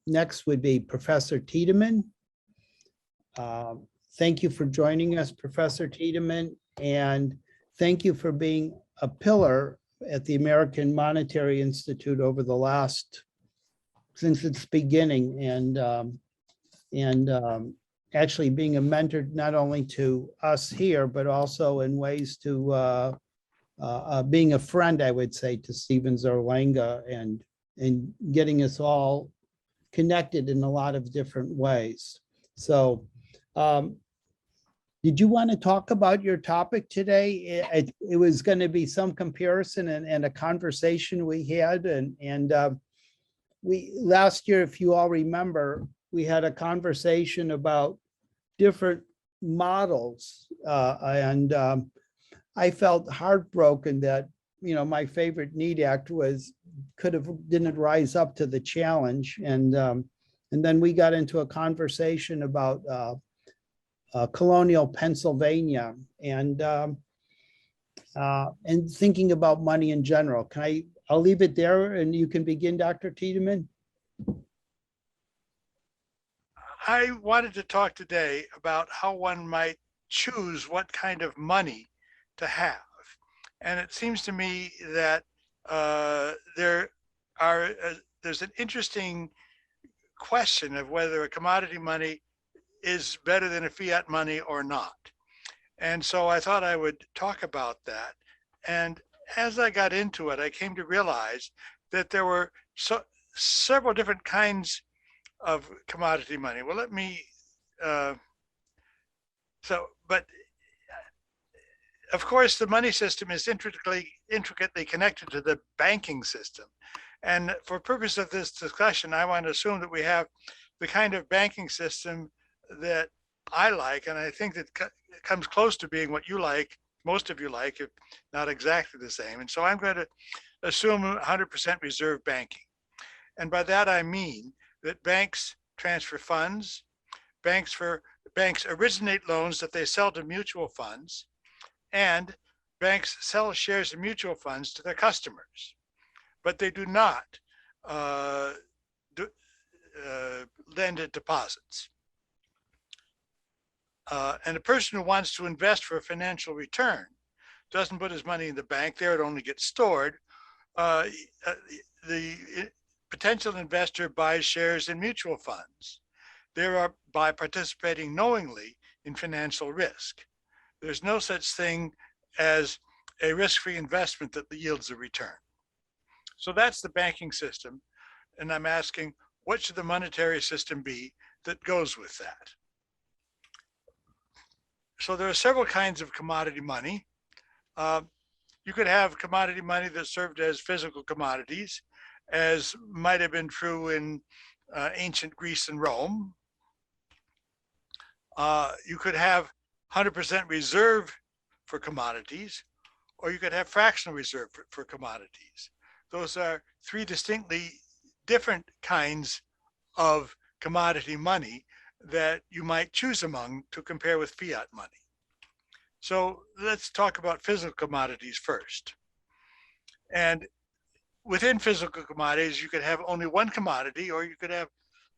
Next would be Professor Tideman. Thank you for joining us, Professor Tideman, and thank you for being a pillar at the American Monetary Institute over the last, since its beginning, and actually being a mentor not only to us here, but also in ways to being a friend, I would say, to Stephen Zarlenga and getting us all connected in a lot of different ways. So did you want to talk about your topic today? It was going to be some comparison and a conversation we had. And we last year, if you all remember, we had a conversation about different models. And I felt heartbroken that, you know, my favorite NEED Act didn't rise up to the challenge. And then we got into a conversation about colonial Pennsylvania and thinking about money in general. I'll leave it there and you can begin, Dr. Tideman. I wanted to talk today about how one might choose what kind of money to have. And it seems to me that there's an interesting question of whether a commodity money is better than a fiat money or not. And so I thought I would talk about that. And as I got into it, I came to realize that there were several different kinds of commodity money. Well, but of course, the money system is intricately connected to the banking system. And for purpose of this discussion, I want to assume that we have the kind of banking system that I like, and I think that comes close to being what you like, most of you like, if not exactly the same. And so I'm going to assume 100% reserve banking. And by that, I mean that banks transfer funds, banks originate loans that they sell to mutual funds, and banks sell shares of mutual funds to their customers, but they do not lend at deposits. And a person who wants to invest for a financial return doesn't put his money in the bank. There it only gets stored. The potential investor buys shares in mutual funds, thereby participating knowingly in financial risk. There's no such thing as a risk-free investment that yields a return. So that's the banking system. And I'm asking, what should the monetary system be that goes with that? So there are several kinds of commodity money. You could have commodity money that served as physical commodities, as might have been true in ancient Greece and Rome. You could have 100% reserve for commodities, or you could have fractional reserve for commodities. Those are three distinctly different kinds of commodity money that you might choose among to compare with fiat money. So let's talk about physical commodities first. And within physical commodities, you could have only one commodity, or you could have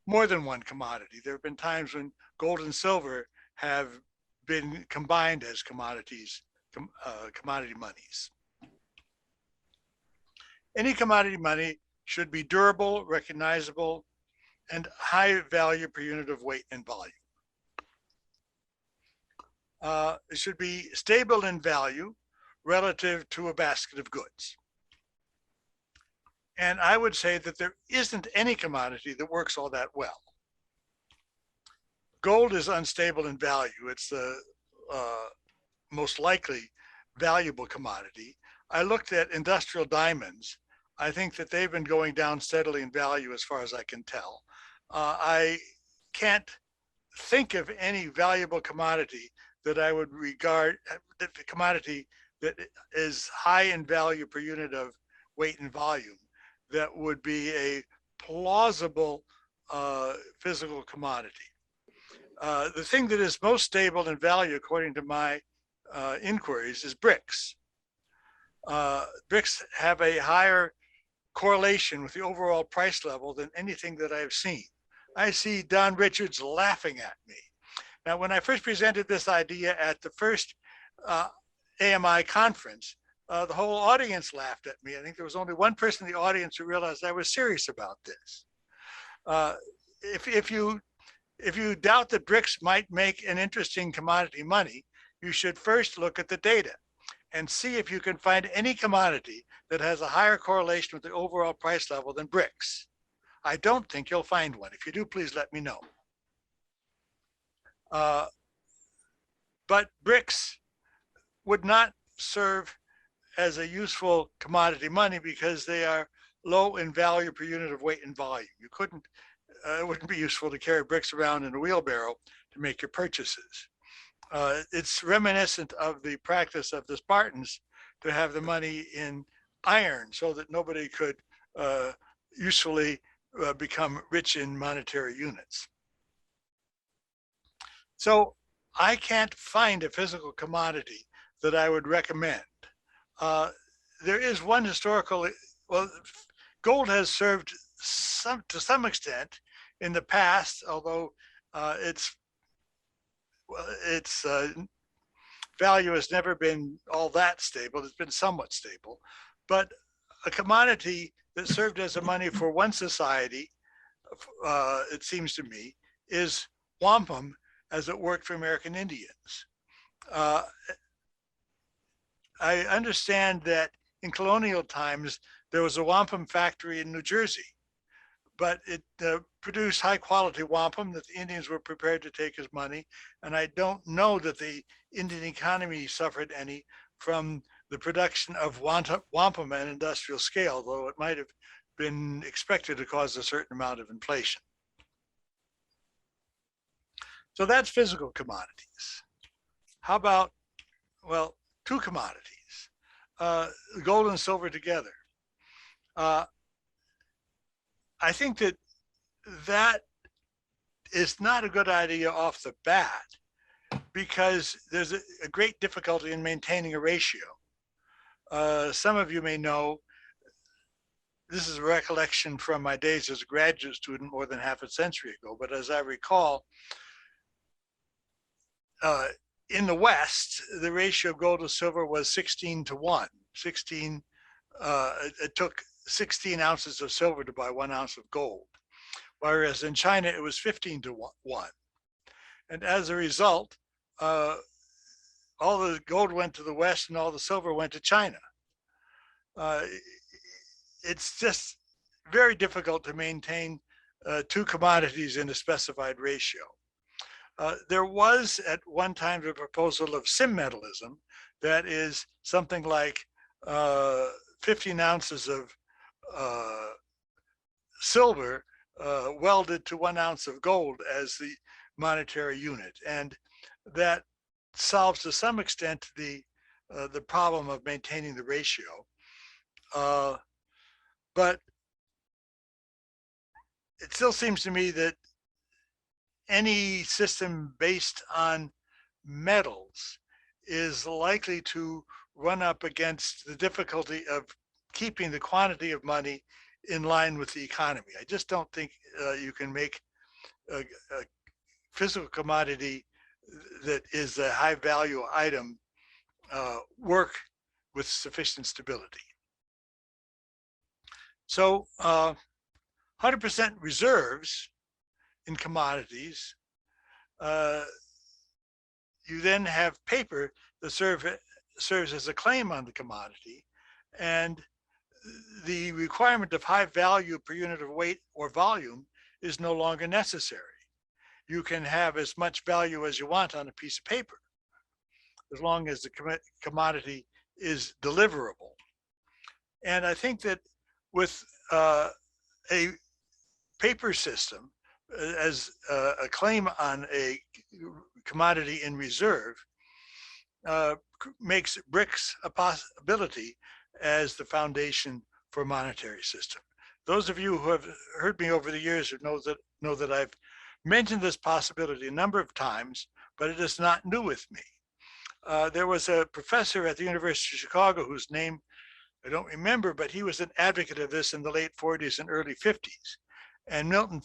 more than one commodity. There have been times when gold and silver have been combined as commodities, commodity monies. Any commodity money should be durable, recognizable, and high value per unit of weight and volume. It should be stable in value relative to a basket of goods. And I would say that there isn't any commodity that works all that well. Gold is unstable in value. It's the most likely valuable commodity. I looked at industrial diamonds. I think that they've been going down steadily in value as far as I can tell. I can't think of any valuable commodity that I would regard, the commodity that is high in value per unit of weight and volume, that would be a plausible physical commodity. The thing that is most stable in value, according to my inquiries is BRICS. BRICS have a higher correlation with the overall price level than anything that I've seen. I see Don Richards laughing at me. Now, when I first presented this idea at the first AMI conference, the whole audience laughed at me. I think there was only one person in the audience who realized I was serious about this. If you doubt that BRICS might make an interesting commodity money, you should first look at the data and see if you can find any commodity that has a higher correlation with the overall price level than BRICS. I don't think you'll find one. If you do, please let me know. But BRICS would not serve as a useful commodity money because they are low in value per unit of weight and volume. You couldn't, it wouldn't be useful to carry bricks around in a wheelbarrow to make your purchases. It's reminiscent of the practice of the Spartans to have the money in iron so that nobody could usefully become rich in monetary units. So I can't find a physical commodity that I would recommend. There is one historical, well, gold has served to some extent in the past, although its value has never been all that stable. It's been somewhat stable, but a commodity that served as a money for one society, it seems to me, is wampum as it worked for American Indians. I understand that in colonial times, there was a wampum factory in New Jersey, but it produced high quality wampum that the Indians were prepared to take as money. And I don't know that the Indian economy suffered any from the production of wampum at an industrial scale, though it might have been expected to cause a certain amount of inflation. So that's physical commodities. How about, well, two commodities, gold and silver together. I think that is not a good idea off the bat because there's a great difficulty in maintaining a ratio. Some of you may know, this is a recollection from my days as a graduate student more than half a century ago, but as I recall, in the West, the ratio of gold to silver was 16 to 1. 16, it took 16 ounces of silver to buy 1 ounce of gold, whereas in China it was 15 to 1. And as a result, all the gold went to the West and all the silver went to China. It's just very difficult to maintain two commodities in a specified ratio. There was at one time a proposal of symmetalism, that is something like 15 ounces of silver welded to 1 ounce of gold as the monetary unit. And that solves to some extent the problem of maintaining the ratio. But it still seems to me that any system based on metals is likely to run up against the difficulty of keeping the quantity of money in line with the economy. I just don't think you can make a physical commodity that is a high value item work with sufficient stability. So 100% reserves in commodities, you then have paper that serves as a claim on the commodity, and the requirement of high value per unit of weight or volume is no longer necessary. You can have as much value as you want on a piece of paper, as long as the commodity is deliverable. And I think that with a paper system as a claim on a commodity in reserve makes BRICS a possibility as the foundation for a monetary system. Those of you who have heard me over the years know that I've mentioned this possibility a number of times, but it is not new with me. There was a professor at the University of Chicago whose name I don't remember, but he was an advocate of this in the late 40s and early 50s. And Milton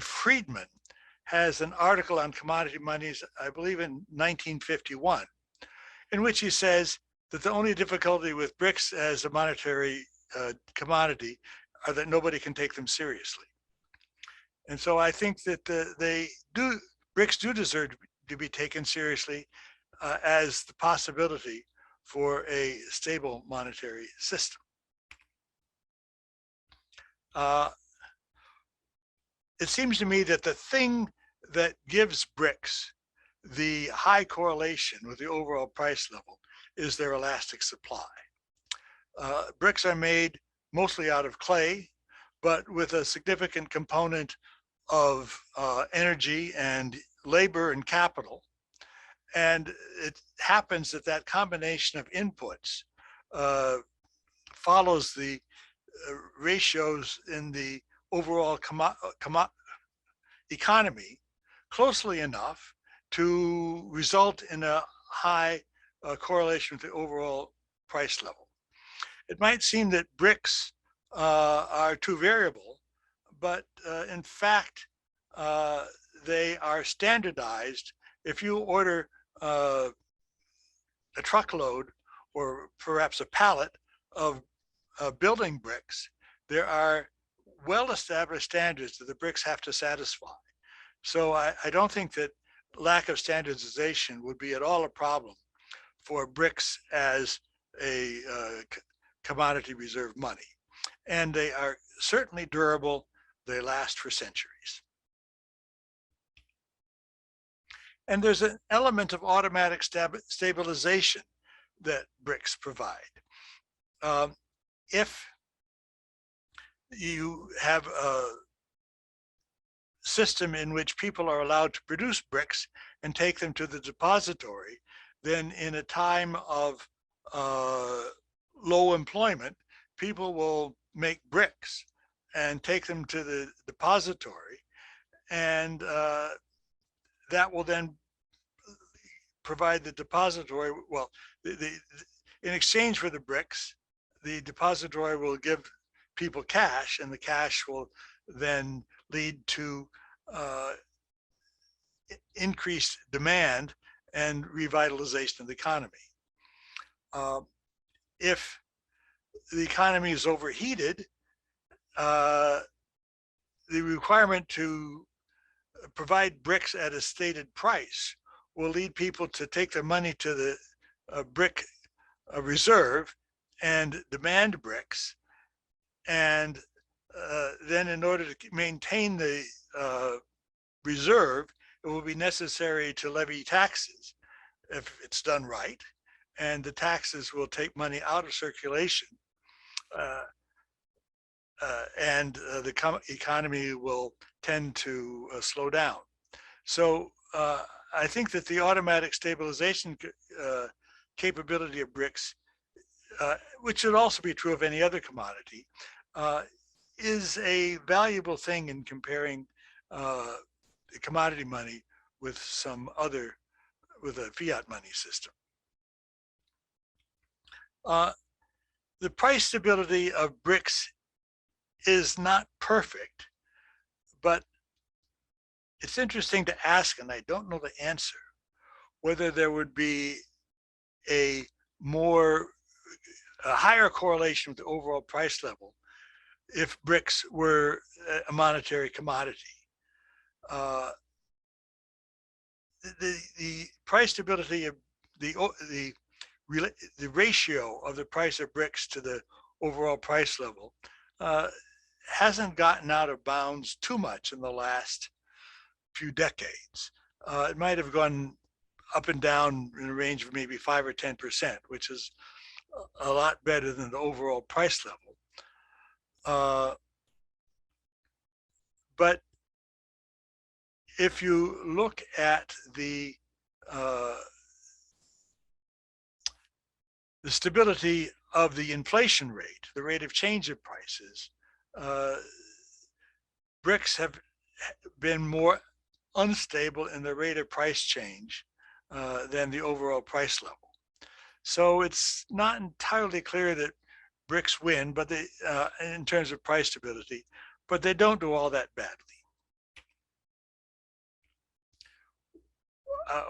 Friedman has an article on commodity monies, I believe in 1951, in which he says that the only difficulty with bricks as a monetary commodity are that nobody can take them seriously. And so I think that bricks do deserve to be taken seriously as the possibility for a stable monetary system. It seems to me that the thing that gives bricks the high correlation with the overall price level is their elastic supply. Bricks are made mostly out of clay, but with a significant component of energy and labor and capital. And it happens that that combination of inputs follows the ratios in the overall economy closely enough to result in a high correlation with the overall price level. It might seem that bricks are too variable, but in fact, they are standardized. If you order a truckload or perhaps a pallet of building bricks, there are well-established standards that the bricks have to satisfy. So I don't think that lack of standardization would be at all a problem for bricks as a commodity reserve money. And they are certainly durable. They last for centuries. And there's an element of automatic stabilization that bricks provide. If you have a system in which people are allowed to produce bricks and take them to the depository, then in a time of low employment, people will make bricks and take them to the depository, and that will then provide the depository, well, in exchange for the bricks, the depository will give people cash, and the cash will then lead to increased demand and revitalization of the economy. If the economy is overheated, the requirement to provide bricks at a stated price will lead people to take their money to the brick reserve and demand bricks. And then in order to maintain the reserve, it will be necessary to levy taxes if it's done right. And the taxes will take money out of circulation. And the economy will tend to slow down. So I think that the automatic stabilization capability of bricks, which should also be true of any other commodity, is a valuable thing in comparing the commodity money with with a fiat money system. The price stability of bricks is not perfect, but it's interesting to ask, and I don't know the answer, whether there would be a higher correlation with the overall price level if bricks were a monetary commodity. The price stability of the ratio of the price of bricks to the overall price level hasn't gotten out of bounds too much in the last few decades. It might have gone up and down in a range of maybe 5 or 10%, which is a lot better than the overall price level. But if you look at the stability of the inflation rate, the rate of change of prices, bricks have been more unstable in the rate of price change than the overall price level. So it's not entirely clear that bricks win, but they, in terms of price stability, but they don't do all that badly.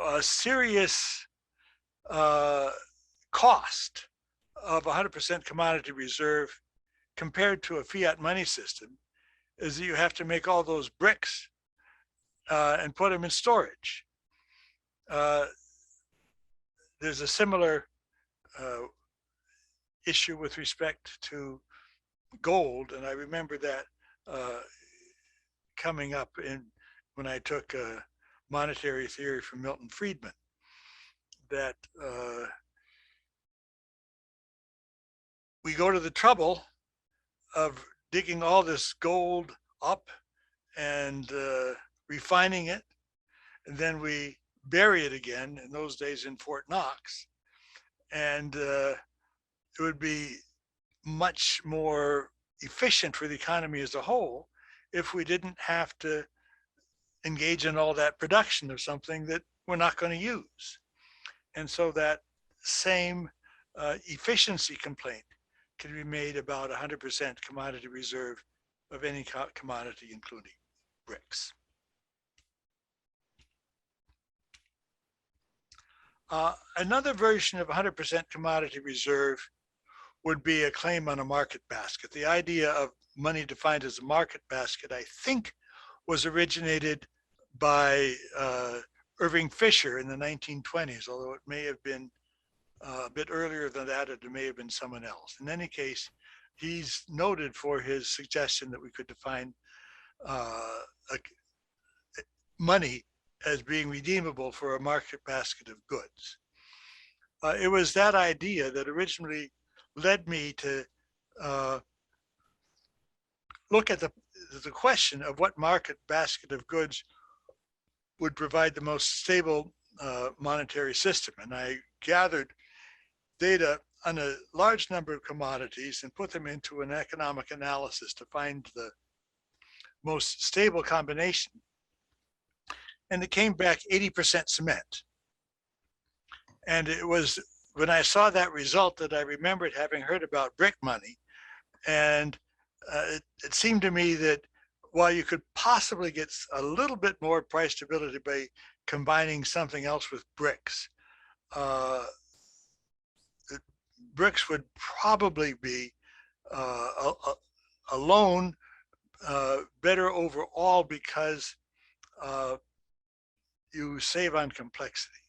A serious cost of 100% commodity reserve compared to a fiat money system is that you have to make all those bricks and put them in storage. There's a similar issue with respect to gold, and I remember that coming up when I took monetary theory from Milton Friedman, that we go to the trouble of digging all this gold up and refining it, and then we bury it again, in those days in Fort Knox, and it would be much more efficient for the economy as a whole if we didn't have to engage in all that production of something that we're not going to use. And so that same efficiency complaint can be made about 100% commodity reserve of any commodity, including bricks. Another version of 100% commodity reserve would be a claim on a market basket. The idea of money defined as a market basket, I think, was originated by Irving Fisher in the 1920s, although it may have been a bit earlier than that, it may have been someone else. In any case, he's noted for his suggestion that we could define money as being redeemable for a market basket of goods. It was that idea that originally led me to look at the question of what market basket of goods would provide the most stable monetary system. And I gathered data on a large number of commodities and put them into an economic analysis to find the most stable combination. And it came back 80% cement. And it was when I saw that result that I remembered having heard about brick money. And it seemed to me that while you could possibly get a little bit more price stability by combining something else with bricks, bricks would probably be alone better overall because you save on complexity.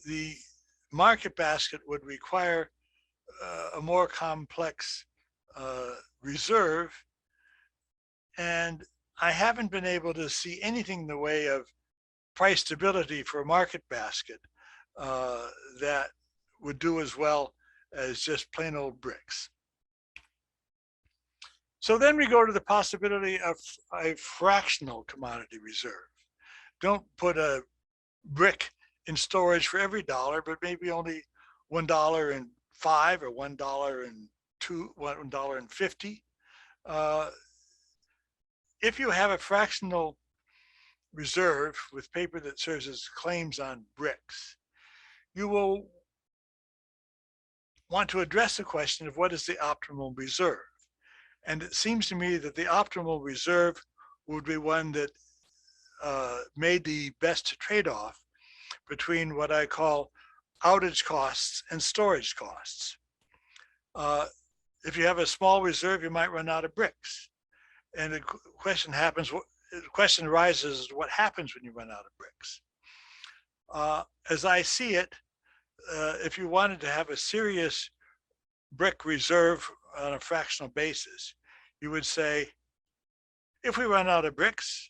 The market basket would require a more complex reserve, and I haven't been able to see anything in the way of price stability for a market basket that would do as well as just plain old bricks. So then we go to the possibility of a fractional commodity reserve. Don't put a brick in storage for every dollar, but maybe only $1.05 or $1.50. If you have a fractional reserve with paper that serves as claims on bricks, you will want to address the question of what is the optimal reserve. And it seems to me that the optimal reserve would be one that made the best trade-off between what I call outage costs and storage costs. If you have a small reserve, you might run out of bricks. And the question arises, what happens when you run out of bricks? As I see it, if you wanted to have a serious brick reserve on a fractional basis, you would say, if we run out of bricks,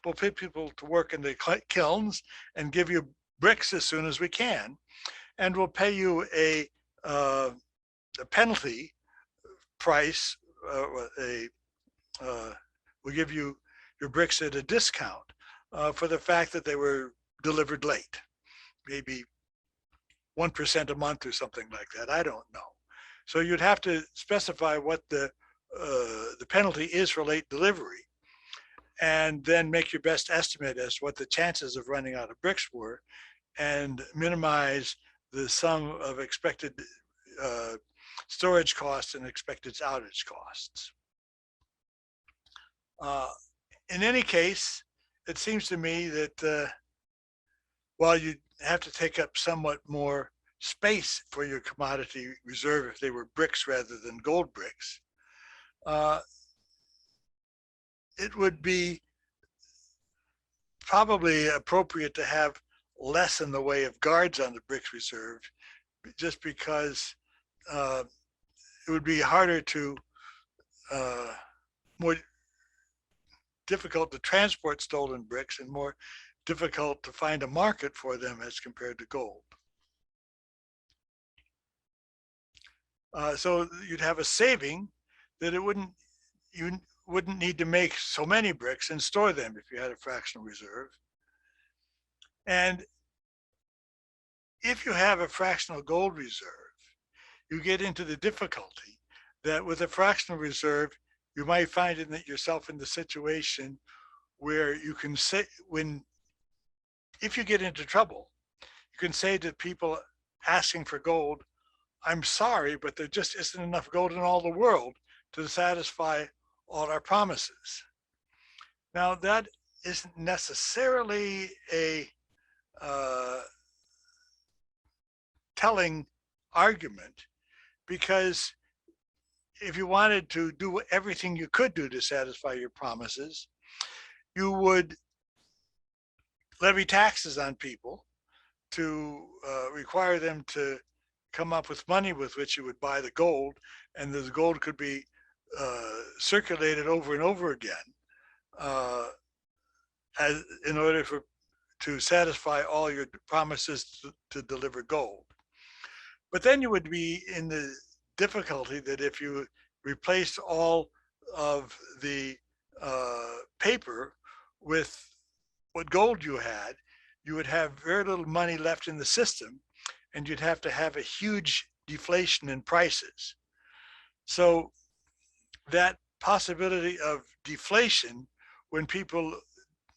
we'll put people to work in the kilns and give you bricks as soon as we can, and we'll pay you a penalty price. We'll give you your bricks at a discount for the fact that they were delivered late, maybe 1% a month or something like that. I don't know. So you'd have to specify what the penalty is for late delivery. and then make your best estimate as to what the chances of running out of bricks were, and minimize the sum of expected storage costs and expected outage costs. In any case, it seems to me that while you have to take up somewhat more space for your commodity reserve if they were bricks rather than gold bricks, it would be probably appropriate to have less in the way of guards on the bricks reserve, just because it would be harder to, more difficult to transport stolen bricks and more difficult to find a market for them as compared to gold. So you'd have a saving that you wouldn't need to make so many bricks and store them if you had a fractional reserve. And if you have a fractional gold reserve, you get into the difficulty that with a fractional reserve, you might find yourself in the situation where you can say, if you get into trouble, you can say to people asking for gold, I'm sorry, but there just isn't enough gold in all the world to satisfy all our promises. Now, that isn't necessarily a telling argument, because if you wanted to do everything you could do to satisfy your promises, you would levy taxes on people to require them to come up with money with which you would buy the gold, and the gold could be circulated over and over again in order to satisfy all your promises to deliver gold. But then you would be in the difficulty that if you replaced all of the paper with what gold you had, you would have very little money left in the system, and you'd have to have a huge deflation in prices. So that possibility of deflation when people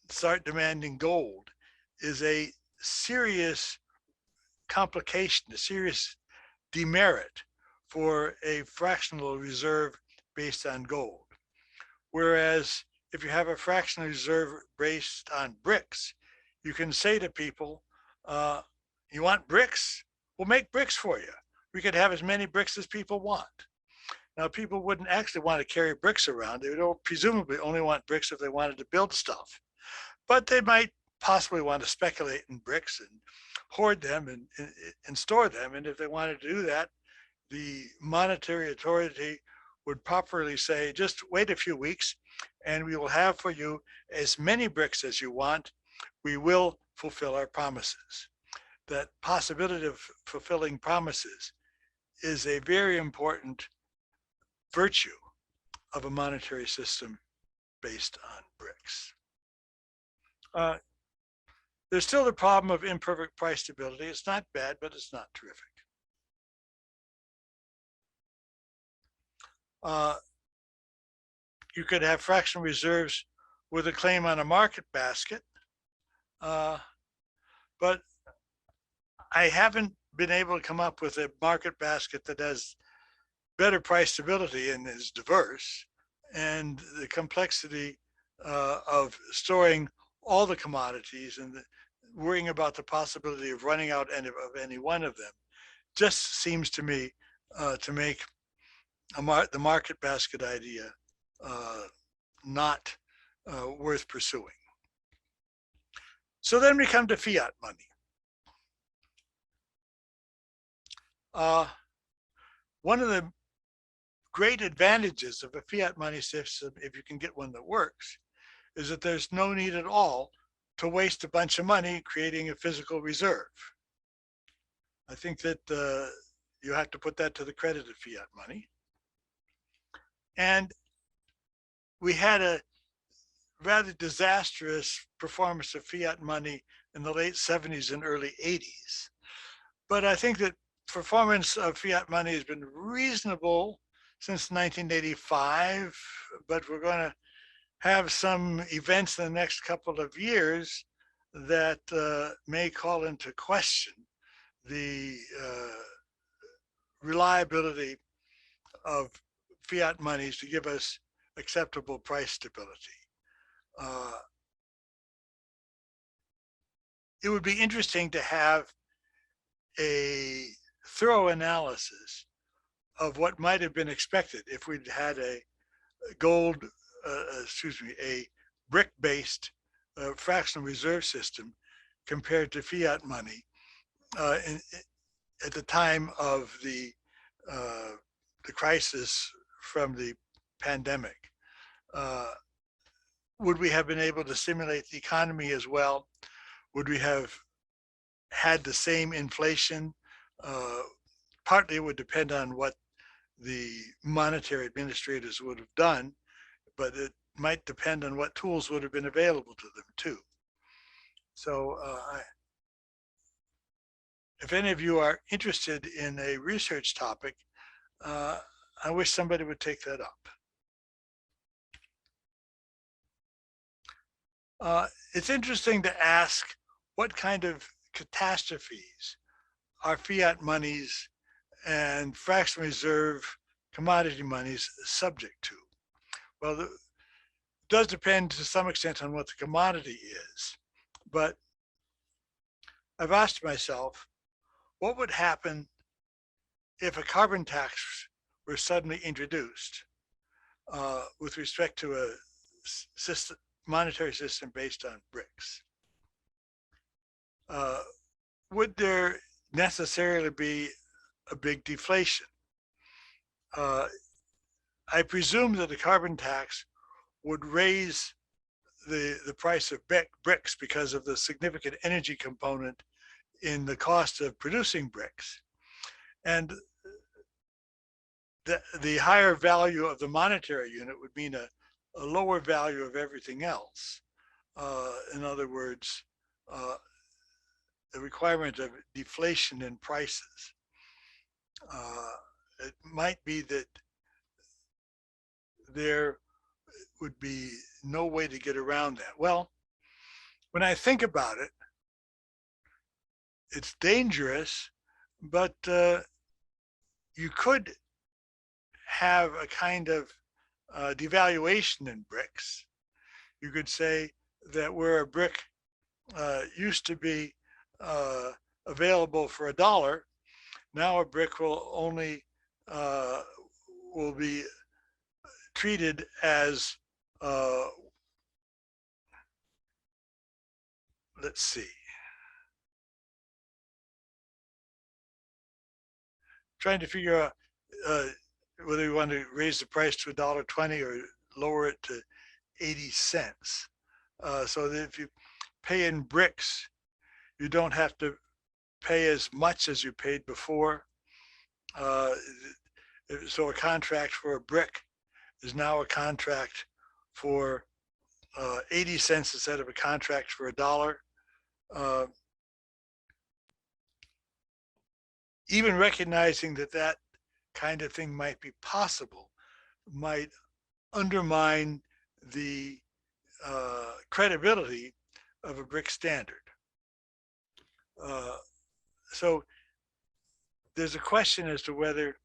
start demanding gold is a serious complication, a serious demerit for a fractional reserve based on gold. Whereas if you have a fractional reserve based on bricks, you can say to people, you want bricks? We'll make bricks for you. We could have as many bricks as people want. Now, people wouldn't actually want to carry bricks around. They would presumably only want bricks if they wanted to build stuff. But they might possibly want to speculate in bricks and hoard them and store them. And if they wanted to do that, the monetary authority would properly say, just wait a few weeks and we will have for you as many bricks as you want. We will fulfill our promises. That possibility of fulfilling promises is a very important virtue of a monetary system based on bricks. There's still the problem of imperfect price stability. It's not bad, but it's not terrific. You could have fractional reserves with a claim on a market basket, but I haven't been able to come up with a market basket that has better price stability and is diverse, and the complexity of storing all the commodities and worrying about the possibility of running out of any one of them just seems to me to make the market basket idea not worth pursuing. So then we come to fiat money. One of the great advantages of a fiat money system, if you can get one that works, is that there's no need at all to waste a bunch of money creating a physical reserve. I think that you have to put that to the credit of fiat money. And we had a rather disastrous performance of fiat money in the late 70s and early 80s. But I think that performance of fiat money has been reasonable since 1985, but we're going to have some events in the next couple of years that may call into question the reliability of fiat monies to give us acceptable price stability. It would be interesting to have a thorough analysis of what might have been expected if we'd had a gold, a brick-based fractional reserve system compared to fiat money at the time of the crisis from the pandemic. Would we have been able to stimulate the economy as well? Would we have had the same inflation? Partly it would depend on what the monetary administrators would have done, but it might depend on what tools would have been available to them too. So if any of you are interested in a research topic, I wish somebody would take that up. It's interesting to ask what kind of catastrophes are fiat monies and fractional reserve commodity monies subject to. Well, it does depend to some extent on what the commodity is, but I've asked myself, what would happen if a carbon tax were suddenly introduced with respect to a monetary system based on bricks? Would there necessarily be a big deflation? I presume that the carbon tax would raise the price of bricks because of the significant energy component in the cost of producing bricks. And the higher value of the monetary unit would mean a lower value of everything else. In other words, the requirement of deflation in prices. It might be that there would be no way to get around that. Well, when I think about it, it's dangerous, but you could have a kind of devaluation in bricks. You could say that where a brick used to be available for $1, now a brick will only will be treated as let's see, trying to figure out whether you want to raise the price to $1.20 or lower it to 80 cents. So that if you pay in bricks, you don't have to pay as much as you paid before. So a contract for a brick is now a contract for 80 cents instead of a contract for $1. Even recognizing that that kind of thing might be possible might undermine the credibility of a brick standard. So there's a question as to whether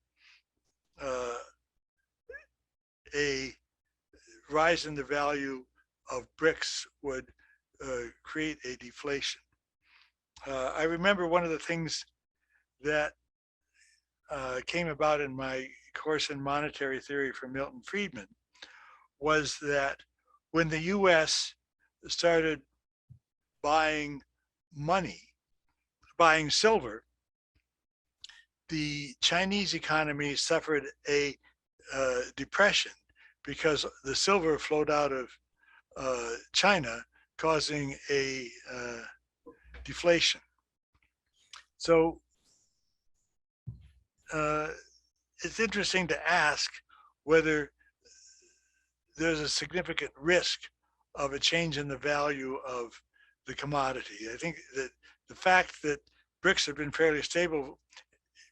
a rise in the value of bricks would create a deflation. I remember one of the things that came about in my course in monetary theory from Milton Friedman was that when the US started buying money, buying silver, the Chinese economy suffered a depression because the silver flowed out of China, causing a deflation. So it's interesting to ask whether there's a significant risk of a change in the value of the commodity. I think that the fact that bricks have been fairly stable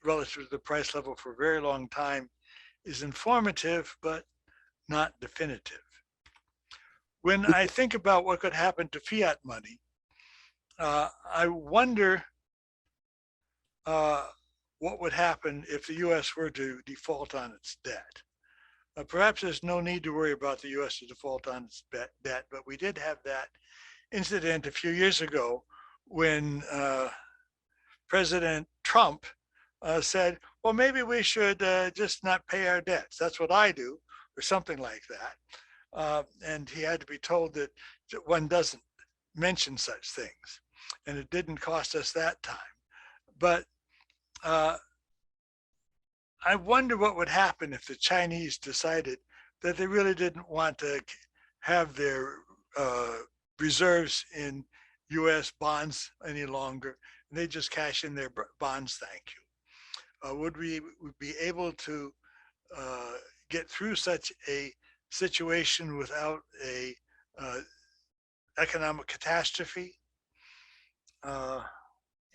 relative to the price level for a very long time is informative, but not definitive. when I think about what could happen to fiat money, I wonder what would happen if the U.S. were to default on its debt. Perhaps there's no need to worry about the U.S. to default on its debt, but we did have that incident a few years ago when President Trump said, well, maybe we should just not pay our debts. That's what I do, or something like that. And he had to be told that one doesn't mention such things. And it didn't cost us that time. But I wonder what would happen if the Chinese decided that they really didn't want to have their reserves in U.S. bonds any longer. And they just cash in their bonds, thank you. Would we be able to get through such a situation without a economic catastrophe? I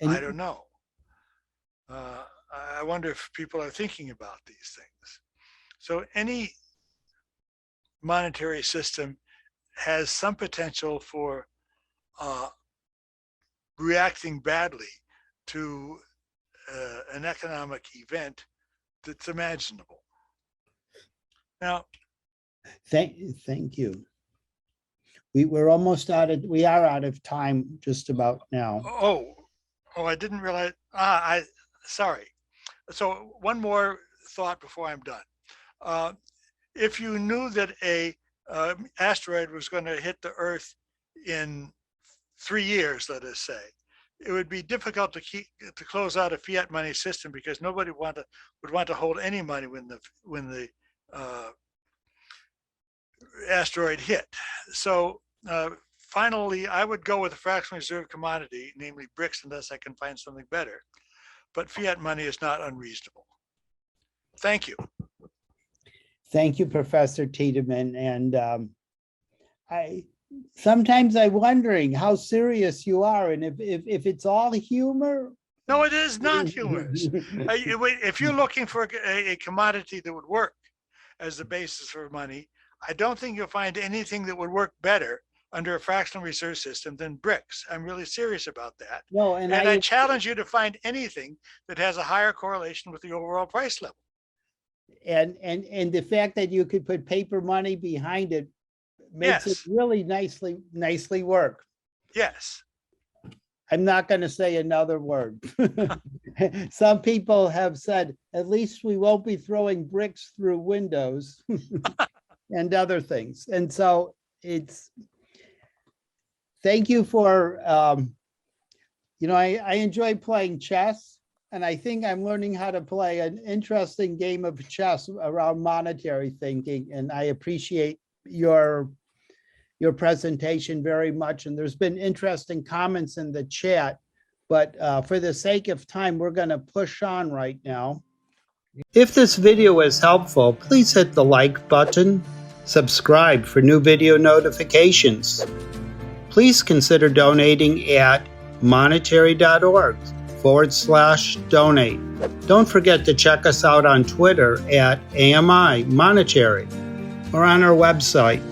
don't know. I wonder if people are thinking about these things. So any monetary system has some potential for reacting badly to an economic event that's imaginable. Now, Thank you. We are out of time just about now. Oh, I didn't realize. Sorry. So one more thought before I'm done. If you knew that a asteroid was going to hit the Earth in 3 years, let us say, it would be difficult to close out a fiat money system because nobody would want to hold any money when the asteroid hit. So finally, I would go with a fractional reserve commodity, namely bricks, unless I can find something better. But fiat money is not unreasonable. Thank you. Thank you, Professor Tideman. And sometimes I'm wondering how serious you are, and if it's all humor. No, it is not humorous. If you're looking for a commodity that would work as the basis for money, I don't think you'll find anything that would work better under a fractional reserve system than bricks. I'm really serious about that. No, and I challenge you to find anything that has a higher correlation with the overall price level. And the fact that you could put paper money behind it makes it really nicely work. Yes. I'm not going to say another word. Some people have said, at least we won't be throwing bricks through windows and other things. And so thank you for, I enjoy playing chess, and I think I'm learning how to play an interesting game of chess around monetary thinking. And I appreciate your presentation very much. And there's been interesting comments in the chat, but for the sake of time, we're going to push on right now. If this video is helpful, please hit the like button, subscribe for new video notifications. Please consider donating at monetary.org/donate. Don't forget to check us out on Twitter at AMI Monetary or on our website